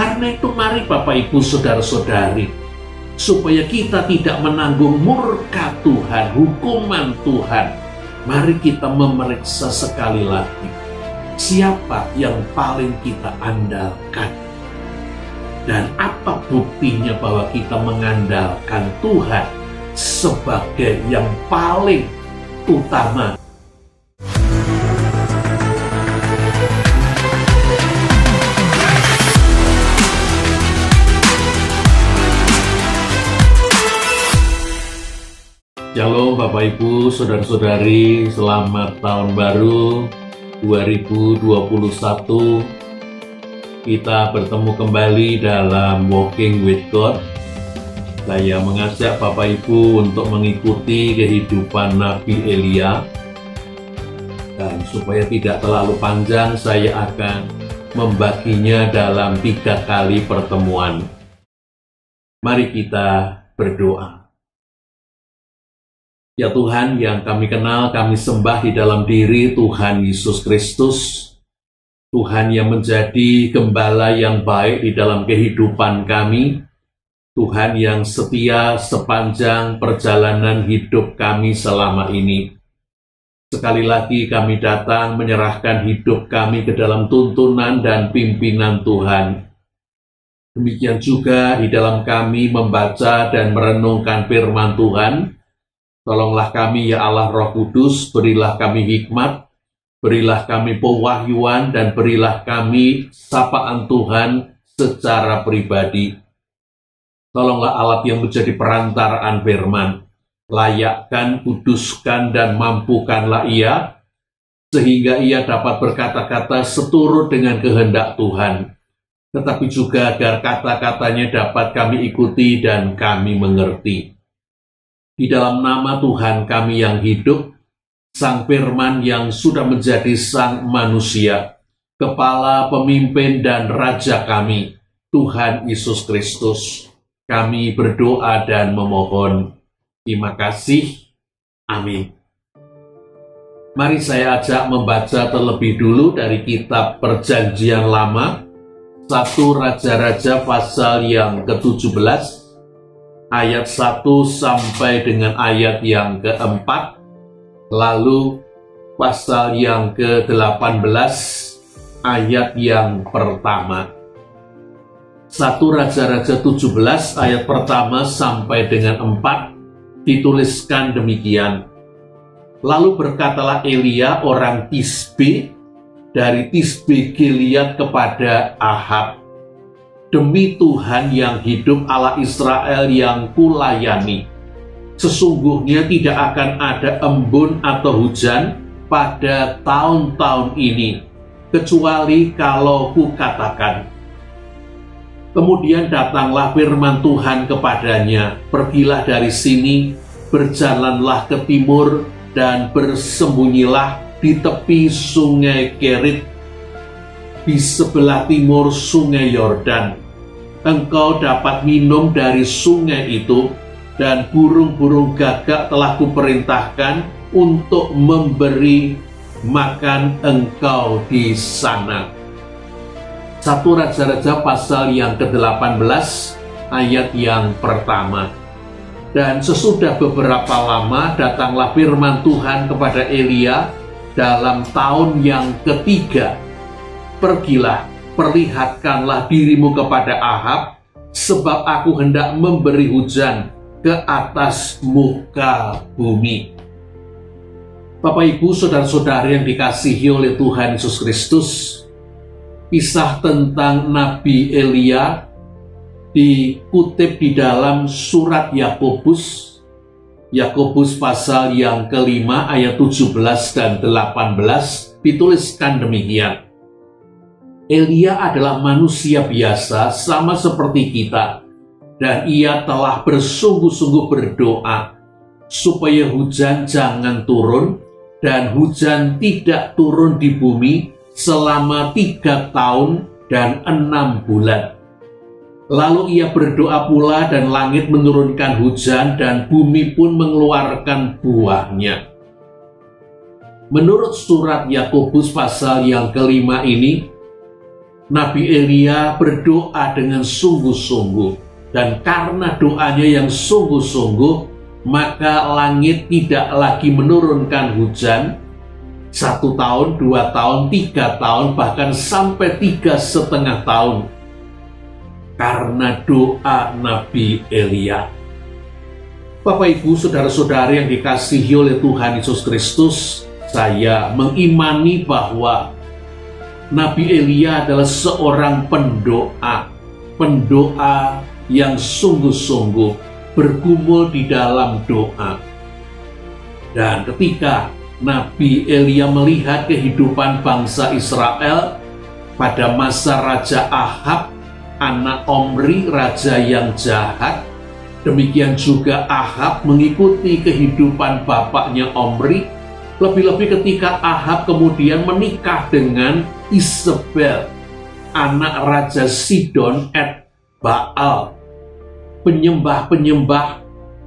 Karena itu mari Bapak Ibu Saudara-saudari, supaya kita tidak menanggung murka Tuhan, hukuman Tuhan, mari kita memeriksa sekali lagi, siapa yang paling kita andalkan. Dan apa buktinya bahwa kita mengandalkan Tuhan sebagai yang paling utama. Shalom Bapak Ibu, Saudara-saudari, selamat tahun baru 2021. Kita bertemu kembali dalam Walking with God. Saya mengajak Bapak Ibu untuk mengikuti kehidupan Nabi Elia. Dan supaya tidak terlalu panjang, saya akan membaginya dalam 3 kali pertemuan. Mari kita berdoa. Ya Tuhan yang kami kenal, kami sembah di dalam diri Tuhan Yesus Kristus. Tuhan yang menjadi gembala yang baik di dalam kehidupan kami. Tuhan yang setia sepanjang perjalanan hidup kami selama ini. Sekali lagi kami datang menyerahkan hidup kami ke dalam tuntunan dan pimpinan Tuhan. Demikian juga di dalam kami membaca dan merenungkan firman Tuhan. Tolonglah kami ya Allah Roh Kudus, berilah kami hikmat, berilah kami pewahyuan, dan berilah kami sapaan Tuhan secara pribadi. Tolonglah alat yang menjadi perantaraan firman, layakkan, kuduskan, dan mampukanlah ia, sehingga ia dapat berkata-kata seturut dengan kehendak Tuhan, tetapi juga agar kata-katanya dapat kami ikuti dan kami mengerti. Di dalam nama Tuhan kami yang hidup, Sang Firman yang sudah menjadi Sang Manusia, Kepala, Pemimpin, dan Raja kami, Tuhan Yesus Kristus, kami berdoa dan memohon. Terima kasih. Amin. Mari saya ajak membaca terlebih dulu dari kitab Perjanjian Lama, 1 Raja-Raja pasal yang ke-17, ayat 1 sampai dengan ayat yang ke-4, lalu pasal yang ke-18, ayat yang pertama. 1 Raja-Raja 17 ayat pertama sampai dengan 4 dituliskan demikian. Lalu berkatalah Elia orang Tisbe dari Tisbe Gilead kepada Ahab, demi Tuhan yang hidup, Allah Israel yang kulayani, sesungguhnya tidak akan ada embun atau hujan pada tahun-tahun ini, kecuali kalau kukatakan. Kemudian datanglah firman Tuhan kepadanya, pergilah dari sini, berjalanlah ke timur, dan bersembunyilah di tepi sungai Kerit, di sebelah timur sungai Yordan. Engkau dapat minum dari sungai itu, dan burung-burung gagak telah kuperintahkan untuk memberi makan engkau di sana. 1 Raja-Raja pasal yang ke-18 ayat yang pertama. Dan sesudah beberapa lama datanglah firman Tuhan kepada Elia dalam tahun yang ketiga. Pergilah, perlihatkanlah dirimu kepada Ahab, sebab aku hendak memberi hujan ke atas muka bumi. Bapak Ibu Saudara-saudari yang dikasihi oleh Tuhan Yesus Kristus, kisah tentang Nabi Elia dikutip di dalam surat Yakobus pasal yang ke-5 ayat 17 dan 18 dituliskan demikian. Elia adalah manusia biasa sama seperti kita, dan ia telah bersungguh-sungguh berdoa supaya hujan jangan turun, dan hujan tidak turun di bumi selama 3 tahun dan 6 bulan. Lalu ia berdoa pula, dan langit menurunkan hujan, dan bumi pun mengeluarkan buahnya. Menurut surat Yakobus pasal yang ke-5 ini, Nabi Elia berdoa dengan sungguh-sungguh, dan karena doanya yang sungguh-sungguh, maka langit tidak lagi menurunkan hujan 1 tahun, 2 tahun, 3 tahun, bahkan sampai 3,5 tahun. Karena doa Nabi Elia. Bapak, Ibu, saudara-saudari yang dikasihi oleh Tuhan Yesus Kristus, saya mengimani bahwa Nabi Elia adalah seorang pendoa yang sungguh-sungguh bergumul di dalam doa. Dan ketika Nabi Elia melihat kehidupan bangsa Israel pada masa Raja Ahab, anak Omri, raja yang jahat, demikian juga Ahab mengikuti kehidupan bapaknya Omri, lebih-lebih ketika Ahab kemudian menikah dengan Isabel, anak Raja Sidon et Baal, penyembah-penyembah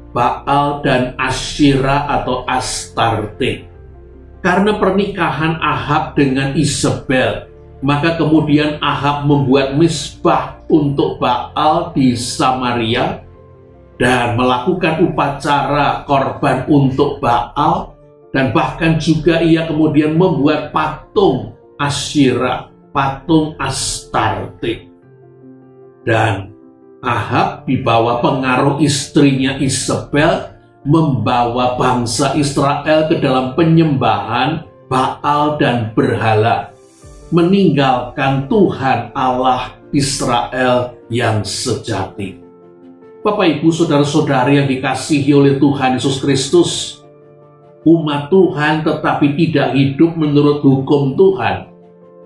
Baal dan Asyira atau Astarte. Karena pernikahan Ahab dengan Isabel, maka kemudian Ahab membuat mezbah untuk Baal di Samaria dan melakukan upacara korban untuk Baal, dan bahkan juga ia kemudian membuat patung Asyira, patung Astarte. Dan Ahab di bawah pengaruh istrinya Isabel membawa bangsa Israel ke dalam penyembahan Baal dan berhala, meninggalkan Tuhan Allah Israel yang sejati. Bapak, Ibu, saudara-saudari yang dikasihi oleh Tuhan Yesus Kristus, umat Tuhan tetapi tidak hidup menurut hukum Tuhan.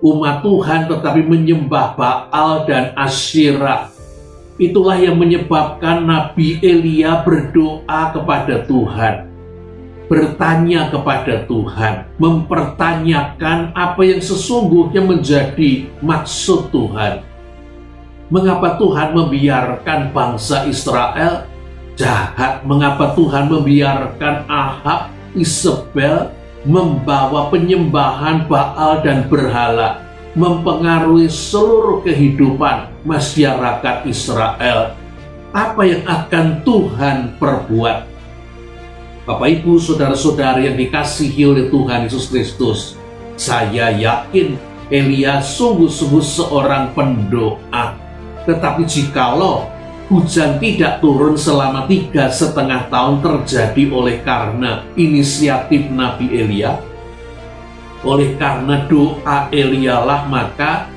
Umat Tuhan tetapi menyembah Baal dan Asyira. Itulah yang menyebabkan Nabi Elia berdoa kepada Tuhan, bertanya kepada Tuhan, mempertanyakan apa yang sesungguhnya menjadi maksud Tuhan. Mengapa Tuhan membiarkan bangsa Israel jahat? Mengapa Tuhan membiarkan Ahab, Isabel membawa penyembahan Baal dan berhala, mempengaruhi seluruh kehidupan masyarakat Israel? Apa yang akan Tuhan perbuat? Bapak, Ibu, saudara-saudari yang dikasihi oleh Tuhan Yesus Kristus, saya yakin Elia sungguh-sungguh seorang pendoa. Tetapi jikalau hujan tidak turun selama 3,5 tahun terjadi oleh karena inisiatif Nabi Elia, oleh karena doa Elia lah, maka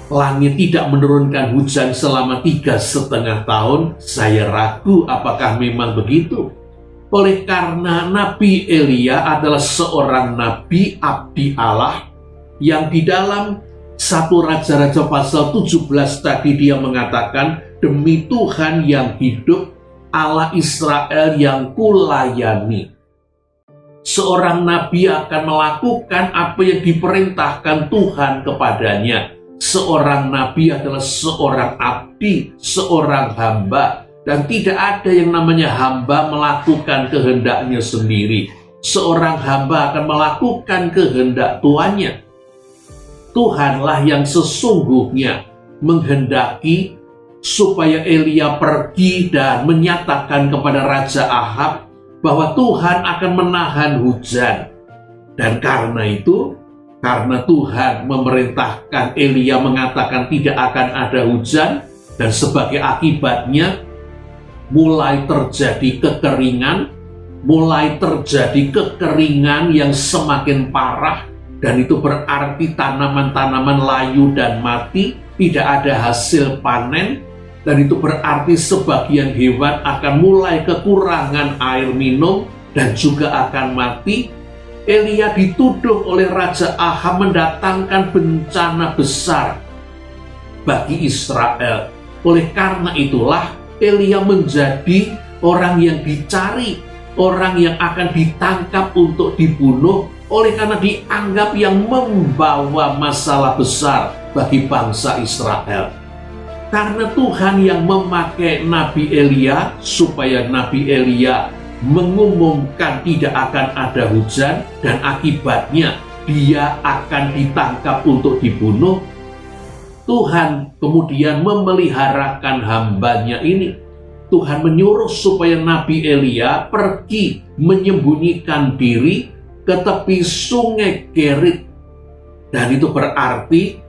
langit tidak menurunkan hujan selama 3,5 tahun. Saya ragu apakah memang begitu. Oleh karena Nabi Elia adalah seorang nabi abdi Allah yang di dalam 1 Raja-Raja pasal 17 tadi dia mengatakan, demi Tuhan yang hidup, Allah Israel yang kulayani. Seorang nabi akan melakukan apa yang diperintahkan Tuhan kepadanya. Seorang nabi adalah seorang abdi, seorang hamba. Dan tidak ada yang namanya hamba melakukan kehendaknya sendiri. Seorang hamba akan melakukan kehendak tuannya. Tuhanlah yang sesungguhnya menghendaki supaya Elia pergi dan menyatakan kepada Raja Ahab bahwa Tuhan akan menahan hujan. Dan karena itu, karena Tuhan memerintahkan Elia mengatakan tidak akan ada hujan, dan sebagai akibatnya mulai terjadi kekeringan yang semakin parah, dan itu berarti tanaman-tanaman layu dan mati, tidak ada hasil panen, dan itu berarti sebagian hewan akan mulai kekurangan air minum dan juga akan mati. Elia dituduh oleh Raja Ahab mendatangkan bencana besar bagi Israel. Oleh karena itulah Elia menjadi orang yang dicari, orang yang akan ditangkap untuk dibunuh, oleh karena dianggap yang membawa masalah besar bagi bangsa Israel. Karena Tuhan yang memakai Nabi Elia supaya Nabi Elia mengumumkan tidak akan ada hujan, dan akibatnya dia akan ditangkap untuk dibunuh, Tuhan kemudian memeliharakan hambanya ini. Tuhan menyuruh supaya Nabi Elia pergi menyembunyikan diri ke tepi sungai Kerit. Dan itu berarti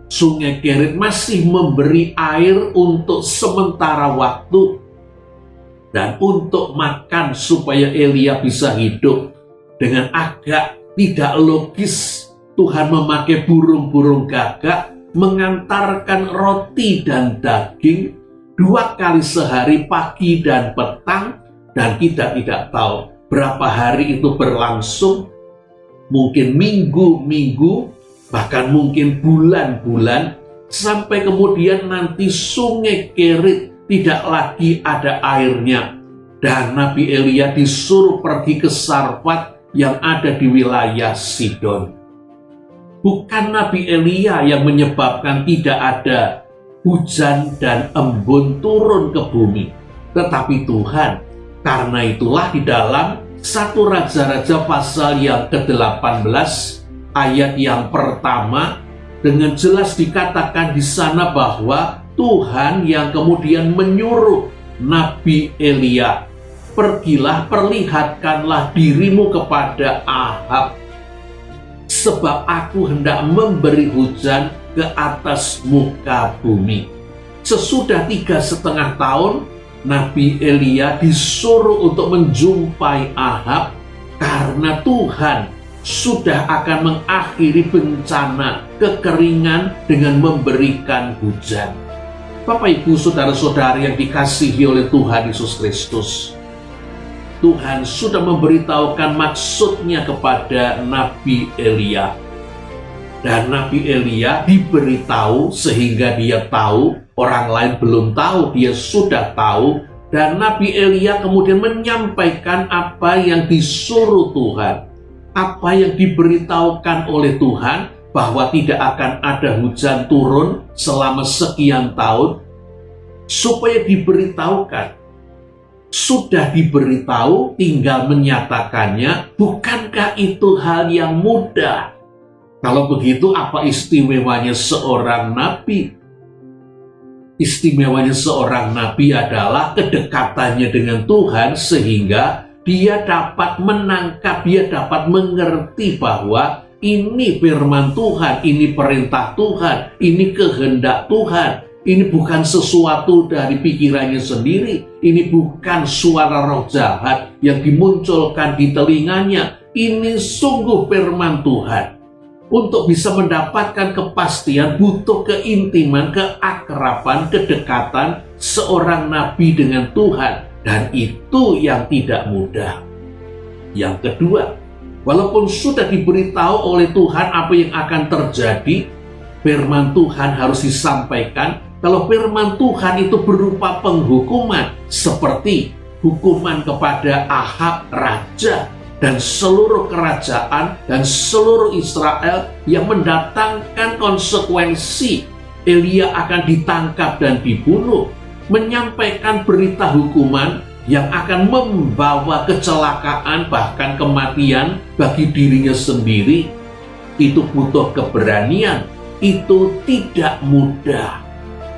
sungai Kerit masih memberi air untuk sementara waktu dan untuk makan supaya Elia bisa hidup. Dengan agak tidak logis, Tuhan memakai burung-burung gagak mengantarkan roti dan daging 2 kali sehari, pagi dan petang, dan kita tidak tahu berapa hari itu berlangsung, mungkin minggu-minggu, bahkan mungkin bulan-bulan, sampai kemudian nanti sungai Kerit tidak lagi ada airnya, dan Nabi Elia disuruh pergi ke Sarfat yang ada di wilayah Sidon. Bukan Nabi Elia yang menyebabkan tidak ada hujan dan embun turun ke bumi, tetapi Tuhan. Karena itulah di dalam 1 Raja-Raja pasal yang ke-18 ayat yang pertama dengan jelas dikatakan di sana bahwa Tuhan yang kemudian menyuruh Nabi Elia, pergilah, perlihatkanlah dirimu kepada Ahab, sebab aku hendak memberi hujan ke atas muka bumi. Sesudah 3,5 tahun, Nabi Elia disuruh untuk menjumpai Ahab karena Tuhan sudah akan mengakhiri bencana kekeringan dengan memberikan hujan. Bapak, Ibu, saudara-saudari yang dikasihi oleh Tuhan Yesus Kristus, Tuhan sudah memberitahukan maksudnya kepada Nabi Elia. Dan Nabi Elia diberitahu sehingga dia tahu, orang lain belum tahu, dia sudah tahu. Dan Nabi Elia kemudian menyampaikan apa yang disuruh Tuhan, apa yang diberitahukan oleh Tuhan, bahwa tidak akan ada hujan turun selama sekian tahun, supaya diberitahukan. Sudah diberitahu, tinggal menyatakannya. Bukankah itu hal yang mudah? Kalau begitu, apa istimewanya seorang nabi? Istimewanya seorang nabi adalah kedekatannya dengan Tuhan, sehingga dia dapat menangkap, dia dapat mengerti bahwa ini firman Tuhan, ini perintah Tuhan, ini kehendak Tuhan. Ini bukan sesuatu dari pikirannya sendiri. Ini bukan suara roh jahat yang dimunculkan di telinganya. Ini sungguh firman Tuhan. Untuk bisa mendapatkan kepastian, butuh keintiman, keakraban, kedekatan seorang nabi dengan Tuhan. Dan itu yang tidak mudah. Yang kedua, walaupun sudah diberitahu oleh Tuhan apa yang akan terjadi, firman Tuhan harus disampaikan. Kalau firman Tuhan itu berupa penghukuman, seperti hukuman kepada Ahab raja dan seluruh kerajaan dan seluruh Israel yang mendatangkan konsekuensi, Elia akan ditangkap dan dibunuh, menyampaikan berita hukuman yang akan membawa kecelakaan bahkan kematian bagi dirinya sendiri. Itu butuh keberanian, itu tidak mudah.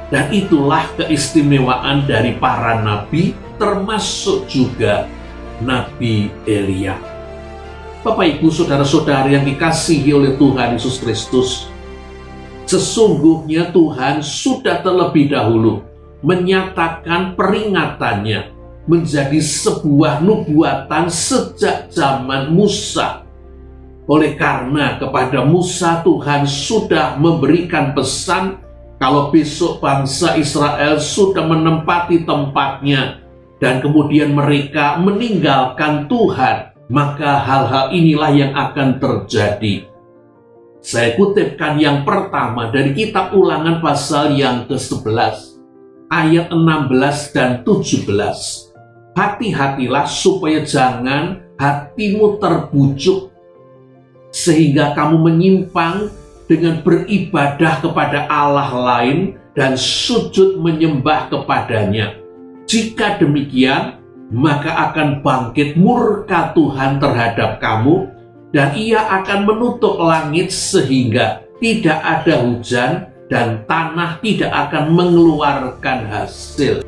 Dan itulah keistimewaan dari para nabi, termasuk juga Nabi Elia. Bapak, Ibu, saudara-saudari yang dikasihi oleh Tuhan Yesus Kristus, sesungguhnya Tuhan sudah terlebih dahulu menyatakan peringatannya menjadi sebuah nubuatan sejak zaman Musa. Oleh karena kepada Musa Tuhan sudah memberikan pesan, kalau besok bangsa Israel sudah menempati tempatnya dan kemudian mereka meninggalkan Tuhan, maka hal-hal inilah yang akan terjadi. Saya kutipkan yang pertama dari kitab Ulangan pasal yang ke-11, ayat 16 dan 17. Hati-hatilah supaya jangan hatimu terbujuk, sehingga kamu menyimpang dengan beribadah kepada Allah lain dan sujud menyembah kepadanya. Jika demikian, maka akan bangkit murka Tuhan terhadap kamu, dan ia akan menutup langit sehingga tidak ada hujan, dan tanah tidak akan mengeluarkan hasil.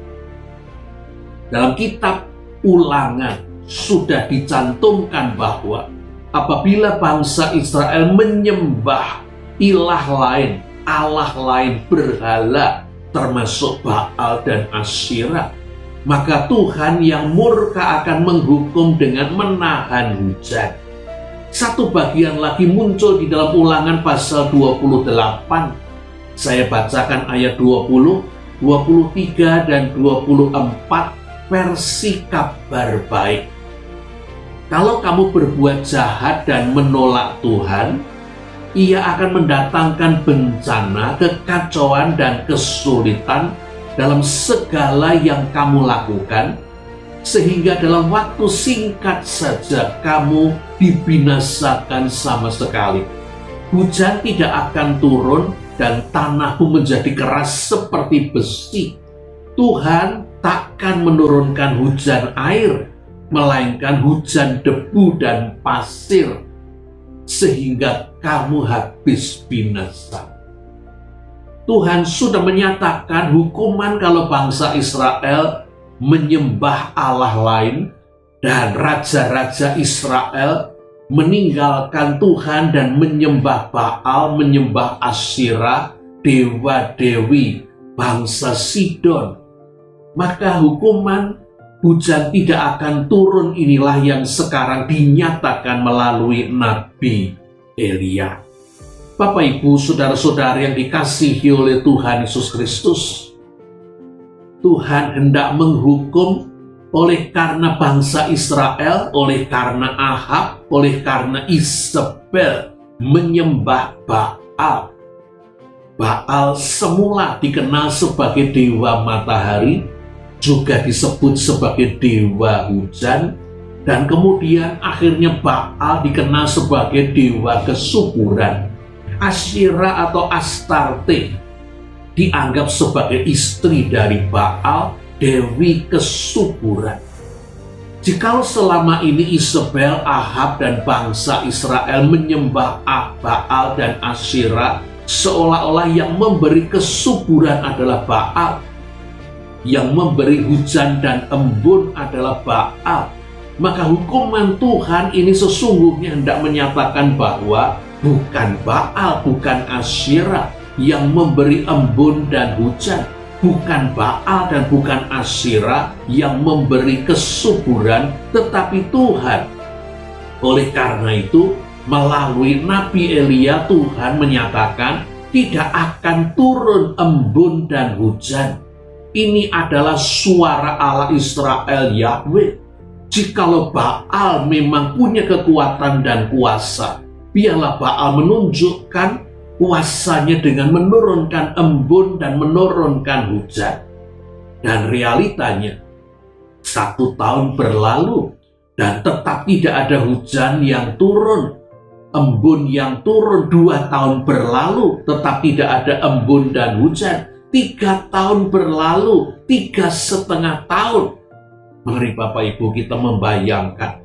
Dalam kitab Ulangan sudah dicantumkan bahwa apabila bangsa Israel menyembah ilah lain, Allah lain, berhala, termasuk Baal dan Asyera, maka Tuhan yang murka akan menghukum dengan menahan hujan. Satu bagian lagi muncul di dalam Ulangan pasal 28. Saya bacakan ayat 20, 23, dan 24 versi Kabar Baik. Kalau kamu berbuat jahat dan menolak Tuhan, Ia akan mendatangkan bencana, kekacauan, dan kesulitan dalam segala yang kamu lakukan, sehingga dalam waktu singkat saja kamu dibinasakan sama sekali. Hujan tidak akan turun dan tanahmu menjadi keras seperti besi. Tuhan takkan menurunkan hujan air, melainkan hujan debu dan pasir, sehingga kamu habis binasa. Tuhan sudah menyatakan hukuman kalau bangsa Israel menyembah Allah lain, dan raja-raja Israel meninggalkan Tuhan dan menyembah Baal, menyembah Asyera, dewa-dewi bangsa Sidon. Maka hukuman hujan tidak akan turun inilah yang sekarang dinyatakan melalui Nabi Elia. Bapak, Ibu, saudara-saudara yang dikasihi oleh Tuhan Yesus Kristus, Tuhan hendak menghukum oleh karena bangsa Israel, oleh karena Ahab, oleh karena Isabel menyembah Baal. Baal semula dikenal sebagai dewa matahari, juga disebut sebagai dewa hujan, dan kemudian akhirnya Baal dikenal sebagai dewa kesuburan. Asyera atau Astarte dianggap sebagai istri dari Baal, dewi kesuburan. Jikalau selama ini Isabel, Ahab, dan bangsa Israel menyembah Baal dan Asyera, seolah-olah yang memberi kesuburan adalah Baal, yang memberi hujan dan embun adalah Baal, maka hukuman Tuhan ini sesungguhnya hendak menyatakan bahwa bukan Baal, bukan Asyera yang memberi embun dan hujan, bukan Baal dan bukan Asyera yang memberi kesuburan, tetapi Tuhan. Oleh karena itu, melalui Nabi Elia, Tuhan menyatakan tidak akan turun embun dan hujan. Ini adalah suara Allah Israel, Yahweh. Jikalau Baal memang punya kekuatan dan kuasa, biarlah Baal menunjukkan kuasanya dengan menurunkan embun dan menurunkan hujan. Dan realitanya, 1 tahun berlalu dan tetap tidak ada hujan yang turun. Embun yang turun 2 tahun berlalu, tetap tidak ada embun dan hujan. 3 tahun berlalu, 3,5 tahun. Mari Bapak Ibu kita membayangkan,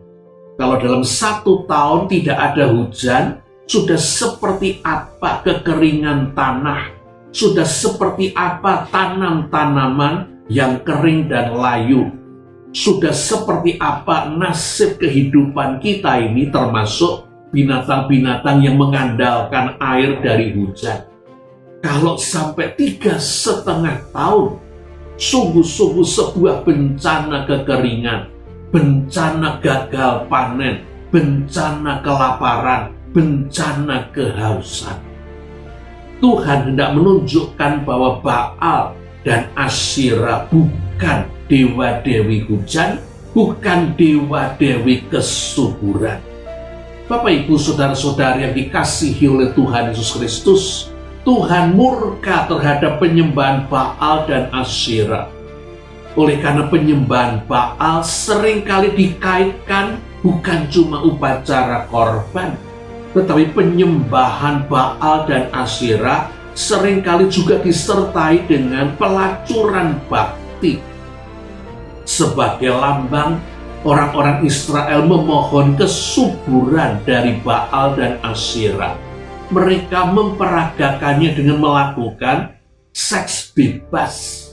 kalau dalam 1 tahun tidak ada hujan, sudah seperti apa kekeringan tanah, sudah seperti apa tanam-tanaman yang kering dan layu, sudah seperti apa nasib kehidupan kita ini, termasuk binatang-binatang yang mengandalkan air dari hujan. Kalau sampai 3,5 tahun, sungguh-sungguh sebuah bencana kekeringan, bencana gagal panen, bencana kelaparan, bencana kehausan. Tuhan hendak menunjukkan bahwa Baal dan Asyera bukan dewa-dewi hujan, bukan dewa-dewi kesuburan. Bapak, Ibu, saudara-saudari yang dikasihi oleh Tuhan Yesus Kristus, Tuhan murka terhadap penyembahan Baal dan Asyera. Oleh karena penyembahan Baal seringkali dikaitkan bukan cuma upacara korban, tetapi penyembahan Baal dan Asyera seringkali juga disertai dengan pelacuran bakti. Sebagai lambang, orang-orang Israel memohon kesuburan dari Baal dan Asyera. mereka memperagakannya dengan melakukan seks bebas.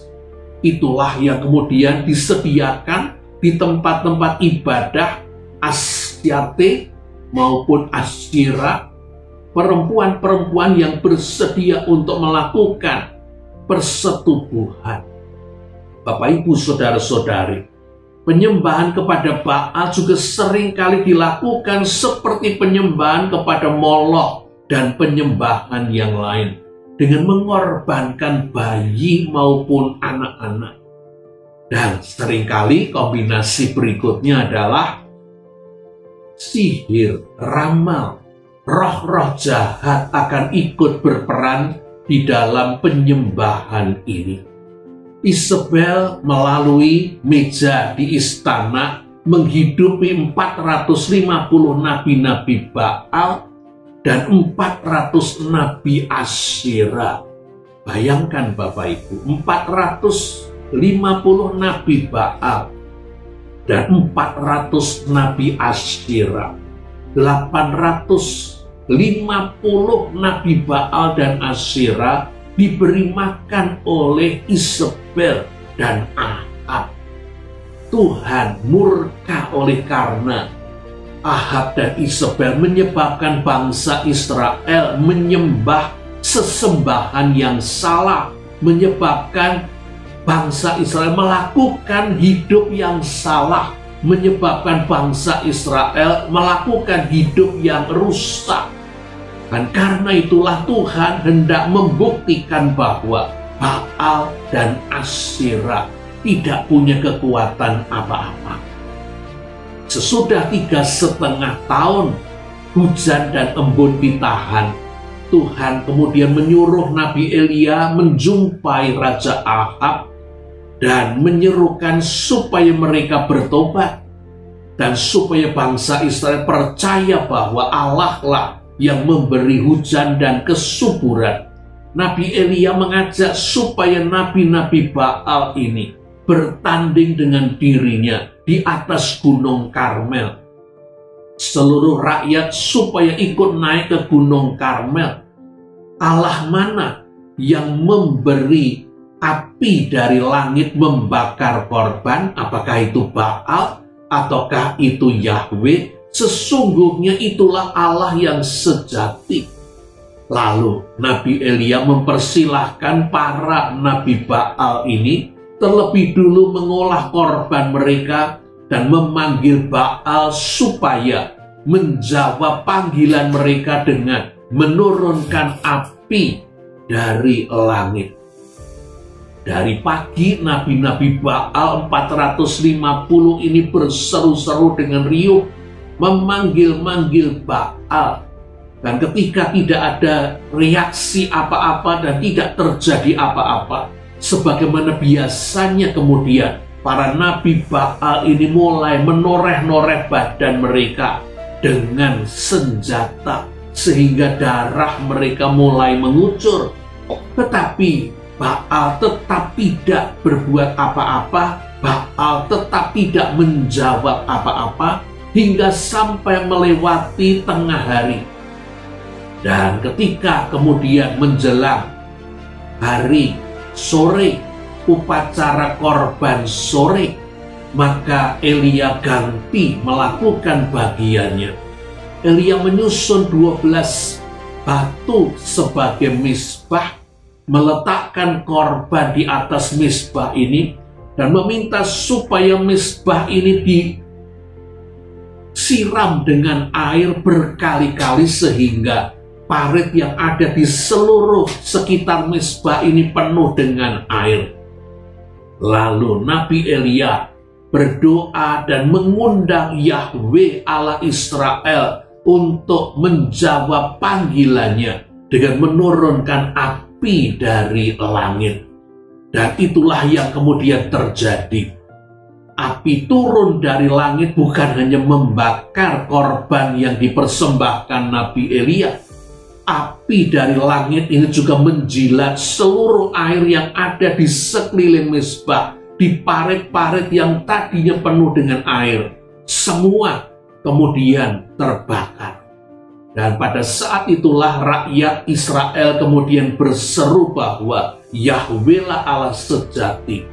Itulah yang kemudian disediakan di tempat-tempat ibadah Astyarte maupun Asyira, perempuan-perempuan yang bersedia untuk melakukan persetubuhan. Bapak, Ibu, saudara-saudari, penyembahan kepada Baal juga seringkali dilakukan seperti penyembahan kepada Moloch dan penyembahan yang lain, dengan mengorbankan bayi maupun anak-anak. Dan seringkali kombinasi berikutnya adalah sihir, ramal, roh-roh jahat akan ikut berperan di dalam penyembahan ini. Isabel melalui meja di istana menghidupi 450 nabi-nabi Baal dan 400 nabi Asyira. Bayangkan Bapak Ibu, 450 nabi Baal dan 400 nabi Asyira. 850 nabi Baal dan Asyira diberi makan oleh Isabel dan Ahab. Tuhan murka oleh karena Ahab dan Isabel menyebabkan bangsa Israel menyembah sesembahan yang salah, menyebabkan bangsa Israel melakukan hidup yang salah, menyebabkan bangsa Israel melakukan hidup yang rusak. Dan karena itulah Tuhan hendak membuktikan bahwa Baal dan Asyira tidak punya kekuatan apa-apa. Sesudah 3,5 tahun hujan dan embun ditahan, Tuhan kemudian menyuruh Nabi Elia menjumpai Raja Ahab dan menyerukan supaya mereka bertobat dan supaya bangsa Israel percaya bahwa Allah lah yang memberi hujan dan kesuburan. Nabi Elia mengajak supaya nabi-nabi Baal ini bertanding dengan dirinya di atas Gunung Karmel. Seluruh rakyat supaya ikut naik ke Gunung Karmel. Allah mana yang memberi api dari langit membakar korban? Apakah itu Baal ataukah itu Yahweh? Sesungguhnya itulah Allah yang sejati. Lalu Nabi Elia mempersilahkan para nabi Baal ini terlebih dulu mengolah korban mereka dan memanggil Baal supaya menjawab panggilan mereka dengan menurunkan api dari langit. Dari pagi nabi-nabi Baal 450 ini berseru-seru dengan riuh memanggil-manggil Baal. Dan ketika tidak ada reaksi apa-apa dan tidak terjadi apa-apa, sebagaimana biasanya kemudian para nabi Baal ini mulai menoreh-noreh badan mereka dengan senjata sehingga darah mereka mulai mengucur. Tetapi Baal tetap tidak berbuat apa-apa, Baal tetap tidak menjawab apa-apa hingga sampai melewati tengah hari. Dan ketika kemudian menjelang hari sore, upacara korban sore, maka Elia ganti melakukan bagiannya. Elia menyusun 12 batu sebagai misbah, meletakkan korban di atas misbah ini, dan meminta supaya misbah ini disiram dengan air berkali-kali sehingga parit yang ada di seluruh sekitar misbah ini penuh dengan air. Lalu Nabi Elia berdoa dan mengundang Yahweh Allah Israel untuk menjawab panggilannya dengan menurunkan api dari langit. Dan itulah yang kemudian terjadi. Api turun dari langit bukan hanya membakar korban yang dipersembahkan Nabi Elia. Api dari langit ini juga menjilat seluruh air yang ada di sekeliling misbah, di parit-parit yang tadinya penuh dengan air. Semua kemudian terbakar. Dan pada saat itulah rakyat Israel kemudian berseru bahwa Yahwehlah Allah sejati.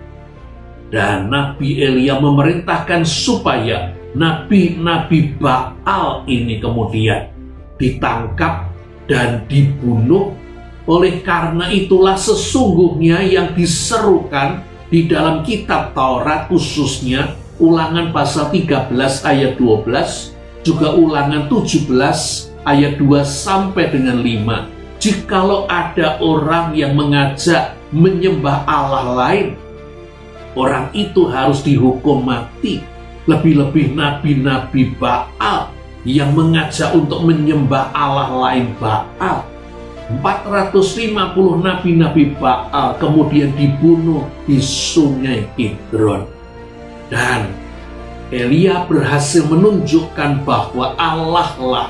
Dan Nabi Elia memerintahkan supaya nabi-nabi Baal ini kemudian ditangkap dan dibunuh. Oleh karena itulah sesungguhnya yang diserukan di dalam kitab Taurat, khususnya Ulangan pasal 13 ayat 12, juga Ulangan 17 ayat 2 sampai dengan 5. Jikalau ada orang yang mengajak menyembah Allah lain, orang itu harus dihukum mati. Lebih-lebih nabi-nabi Baal yang mengajak untuk menyembah Allah lain Baal. 450 nabi-nabi Baal kemudian dibunuh di sungai Kidron. Dan Elia berhasil menunjukkan bahwa Allah lah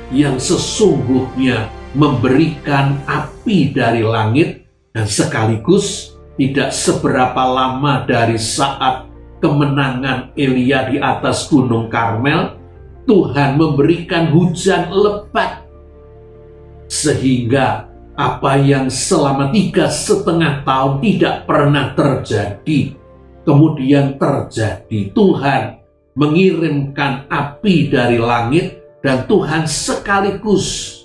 yang sesungguhnya memberikan api dari langit, dan sekaligus tidak seberapa lama dari saat kemenangan Elia di atas Gunung Karmel, Tuhan memberikan hujan lebat sehingga apa yang selama 3,5 tahun tidak pernah terjadi kemudian terjadi. Tuhan mengirimkan api dari langit, dan Tuhan sekaligus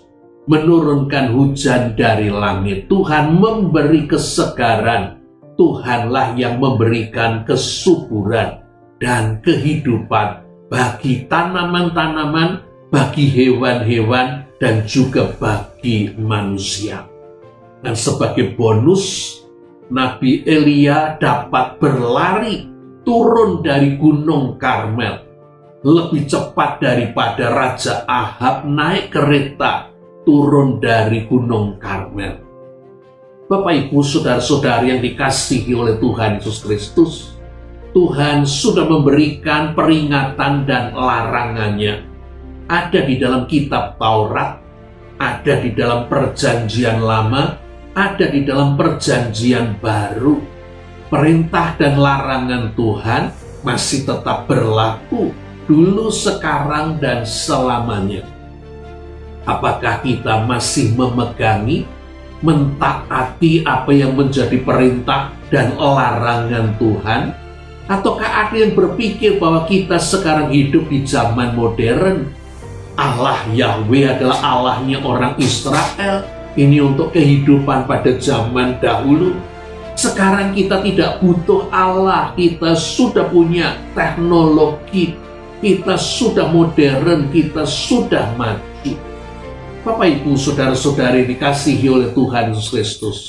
menurunkan hujan dari langit. Tuhan memberi kesegaran. Tuhanlah yang memberikan kesuburan dan kehidupan bagi tanaman-tanaman, bagi hewan-hewan, dan juga bagi manusia. Dan sebagai bonus, Nabi Elia dapat berlari turun dari Gunung Karmel lebih cepat daripada Raja Ahab naik kereta turun dari Gunung Karmel. Bapak, Ibu, saudara-saudari yang dikasihi oleh Tuhan Yesus Kristus, Tuhan sudah memberikan peringatan dan larangannya. Ada di dalam kitab Taurat, ada di dalam Perjanjian Lama, ada di dalam Perjanjian Baru. Perintah dan larangan Tuhan masih tetap berlaku dulu, sekarang, dan selamanya. Apakah kita masih memegangi, mentaati apa yang menjadi perintah dan larangan Tuhan? Ataukah ada yang berpikir bahwa kita sekarang hidup di zaman modern? Allah Yahweh adalah Allahnya orang Israel. Ini untuk kehidupan pada zaman dahulu. Sekarang kita tidak butuh Allah. Kita sudah punya teknologi. Kita sudah modern. Kita sudah maju. Bapak, Ibu, saudara-saudari dikasihi oleh Tuhan Yesus Kristus,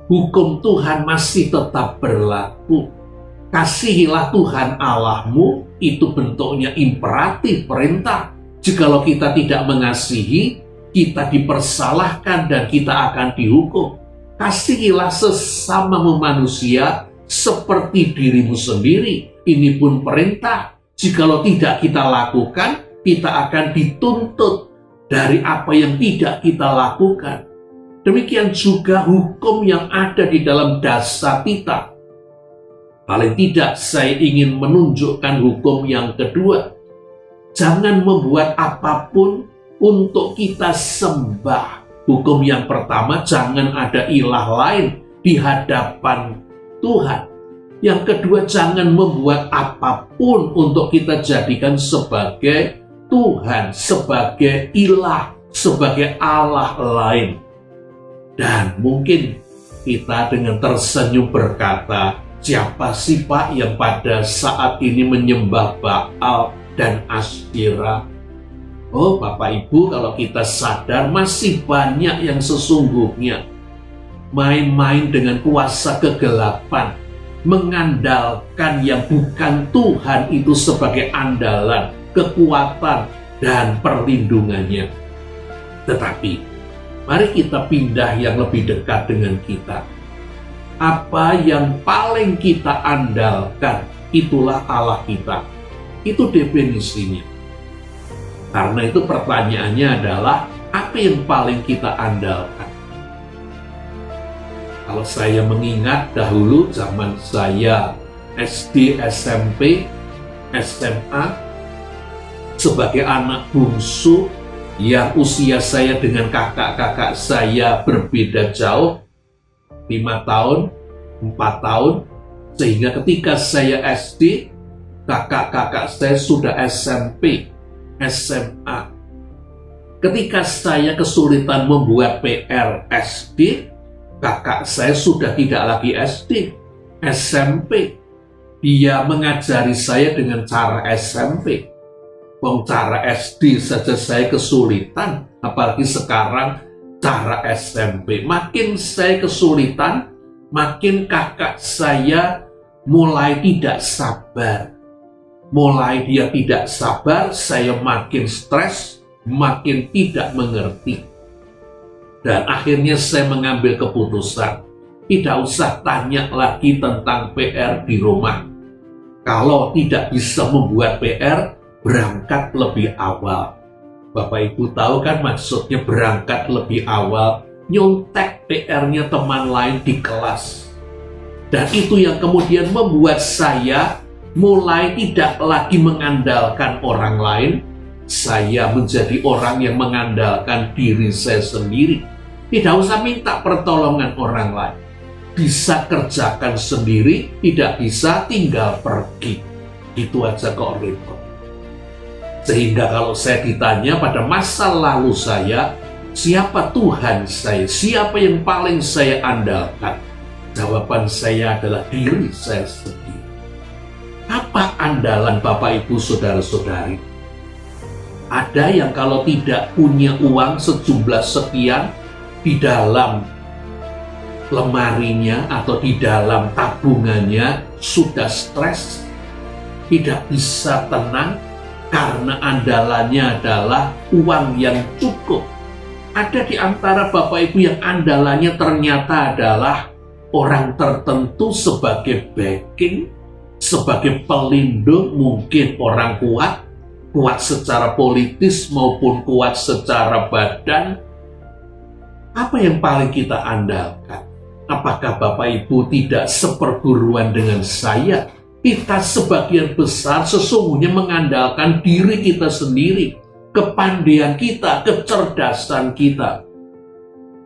hukum Tuhan masih tetap berlaku. Kasihilah Tuhan Allahmu, itu bentuknya imperatif, perintah. Jikalau kita tidak mengasihi, kita dipersalahkan dan kita akan dihukum. Kasihilah sesamamu manusia seperti dirimu sendiri. Ini pun perintah. Jikalau tidak kita lakukan, kita akan dituntut dari apa yang tidak kita lakukan. Demikian juga hukum yang ada di dalam dasar kita. Paling tidak saya ingin menunjukkan hukum yang kedua. Jangan membuat apapun untuk kita sembah. Hukum yang pertama, jangan ada ilah lain di hadapan Tuhan. Yang kedua, jangan membuat apapun untuk kita jadikan sebagai Tuhan, sebagai ilah, sebagai Allah lain. Dan mungkin kita dengan tersenyum berkata, siapa sih Pak yang pada saat ini menyembah Baal dan Asyera? Oh Bapak Ibu, kalau kita sadar masih banyak yang sesungguhnya main-main dengan kuasa kegelapan, mengandalkan yang bukan Tuhan itu sebagai andalan, kekuatan, dan perlindungannya. Tetapi mari kita pindah yang lebih dekat dengan kita. Apa yang paling kita andalkan, itulah Allah kita. Itu definisinya. Karena itu pertanyaannya adalah, apa yang paling kita andalkan? Kalau saya mengingat dahulu zaman saya SD, SMP, SMA, sebagai anak bungsu, yang usia saya dengan kakak-kakak saya berbeda jauh, 5 tahun, 4 tahun, sehingga ketika saya SD, kakak-kakak saya sudah SMP, SMA. Ketika saya kesulitan membuat PR SD, kakak saya sudah tidak lagi SD, SMP. Dia mengajari saya dengan cara SMP. Cara SD saja saya kesulitan, apalagi sekarang cara SMP. Makin saya kesulitan, makin kakak saya mulai tidak sabar. Mulai dia tidak sabar, saya makin stres, makin tidak mengerti. Dan akhirnya saya mengambil keputusan, tidak usah tanya lagi tentang PR di rumah. Kalau tidak bisa membuat PR, berangkat lebih awal. Bapak Ibu tahu kan maksudnya berangkat lebih awal, nyontek PR-nya teman lain di kelas. Dan itu yang kemudian membuat saya mulai tidak lagi mengandalkan orang lain. Saya menjadi orang yang mengandalkan diri saya sendiri. Tidak usah minta pertolongan orang lain. Bisa kerjakan sendiri, tidak bisa tinggal pergi. Itu aja kok repot. Sehingga kalau saya ditanya pada masa lalu saya, siapa Tuhan saya, siapa yang paling saya andalkan? Jawaban saya adalah diri saya sendiri. Apa andalan Bapak Ibu Saudara-saudari? Ada yang kalau tidak punya uang sejumlah sekian di dalam lemarinya atau di dalam tabungannya sudah stres, tidak bisa tenang, karena andalannya adalah uang yang cukup. Ada di antara Bapak Ibu yang andalannya ternyata adalah orang tertentu sebagai backing, sebagai pelindung, mungkin orang kuat, kuat secara politis maupun kuat secara badan. Apa yang paling kita andalkan? Apakah Bapak Ibu tidak seperguruan dengan saya? Kita sebagian besar sesungguhnya mengandalkan diri kita sendiri, kepandaian kita, kecerdasan kita.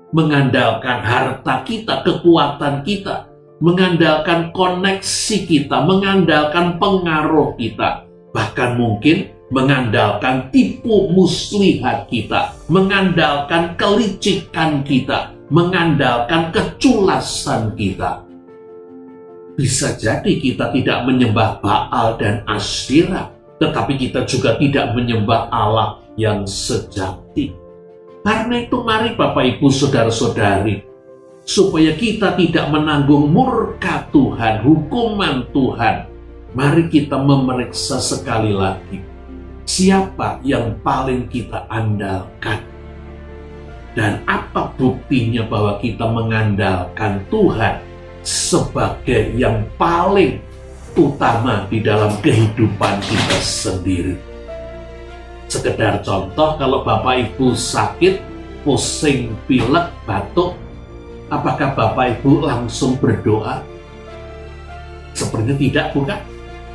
Mengandalkan harta kita, kekuatan kita, mengandalkan koneksi kita, mengandalkan pengaruh kita, bahkan mungkin mengandalkan tipu muslihat kita, mengandalkan kelicikan kita, mengandalkan keculasan kita. Bisa jadi kita tidak menyembah Baal dan Asyirah, tetapi kita juga tidak menyembah Allah yang sejati. Karena itu mari Bapak Ibu Saudara-saudari, supaya kita tidak menanggung murka Tuhan, hukuman Tuhan, mari kita memeriksa sekali lagi, siapa yang paling kita andalkan? Dan apa buktinya bahwa kita mengandalkan Tuhan sebagai yang paling utama di dalam kehidupan kita sendiri? Sekedar contoh, kalau Bapak Ibu sakit, pusing, pilek, batuk, apakah Bapak Ibu langsung berdoa? Sepertinya tidak, bukan?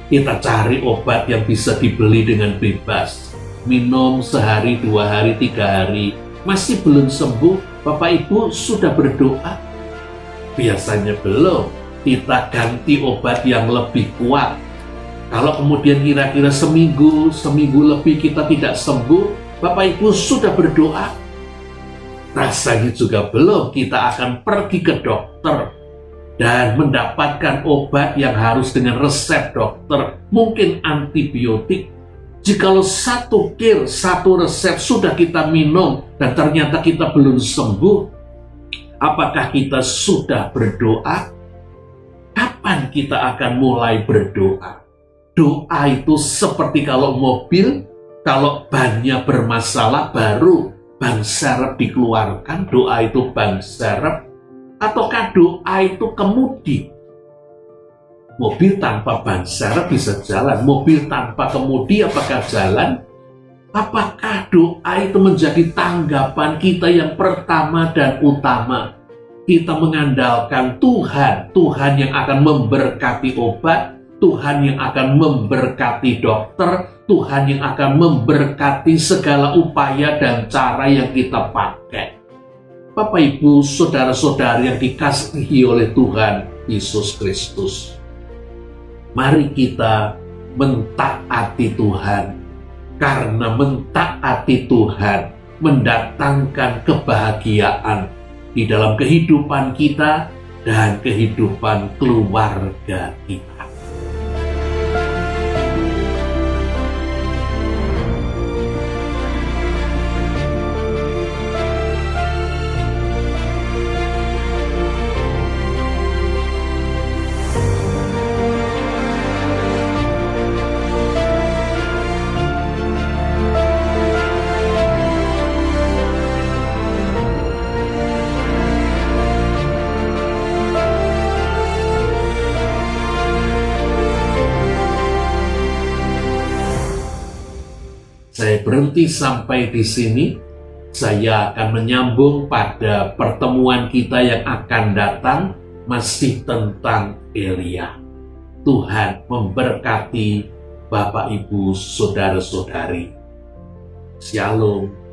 Kita cari obat yang bisa dibeli dengan bebas. Minum sehari, 2 hari, 3 hari. Masih belum sembuh, Bapak Ibu sudah berdoa? Biasanya belum. Kita ganti obat yang lebih kuat. Kalau kemudian kira-kira seminggu lebih kita tidak sembuh, Bapak Ibu sudah berdoa? Rasanya juga belum. Kita akan pergi ke dokter dan mendapatkan obat yang harus dengan resep dokter, mungkin antibiotik. Jikalau 1 pil, 1 resep sudah kita minum dan ternyata kita belum sembuh, apakah kita sudah berdoa? Kapan kita akan mulai berdoa? Doa itu seperti kalau mobil, kalau bannya bermasalah baru ban serep dikeluarkan, doa itu ban serep. Ataukah doa itu kemudi? Mobil tanpa ban serep bisa jalan, mobil tanpa kemudi apakah jalan? Apakah doa itu menjadi tanggapan kita yang pertama dan utama? Kita mengandalkan Tuhan, Tuhan yang akan memberkati obat, Tuhan yang akan memberkati dokter, Tuhan yang akan memberkati segala upaya dan cara yang kita pakai. Bapak, Ibu, saudara-saudari yang dikasihi oleh Tuhan Yesus Kristus, mari kita mentaati Tuhan, karena mentaati Tuhan mendatangkan kebahagiaan di dalam kehidupan kita dan kehidupan keluarga kita. Saya berhenti sampai di sini. Saya akan menyambung pada pertemuan kita yang akan datang, masih tentang Elia. Tuhan memberkati Bapak, Ibu, saudara-saudari. Shalom.